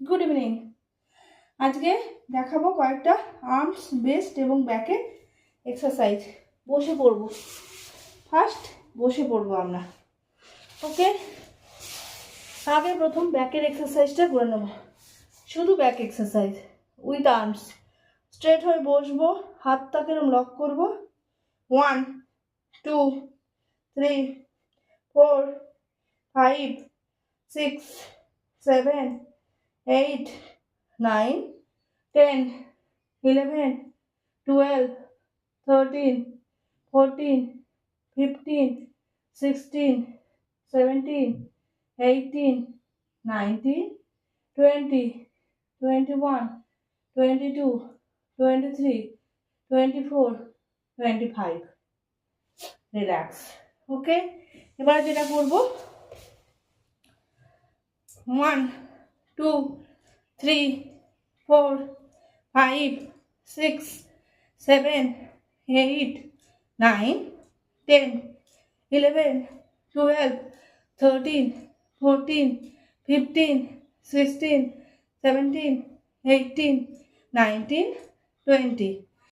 Good evening. আজকে দেখাবো কয়েকটা আর্মস, বেস্ট এবং ব্যাকের এক্সারসাইজ। বসে পড়বো, ফার্স্ট বসে পড়বো আমরা। ওকে, আগে প্রথম ব্যাকের এক্সারসাইজটা করে নেব। শুধু back exercise with arms. Straight হয়ে বসবো, হাতটাকে এরকম লক করবো। 1 2 3 4 5 6 7 8 9 10 11 12 13 14 15 16 17 18 19 20 21 22 23 24 25। রিল্যাক্স। ওকে, এবার যেটা করবো 1 2 3 4 5 6 7 8 9 10 11 12 13 14 15 16 17 18 19 20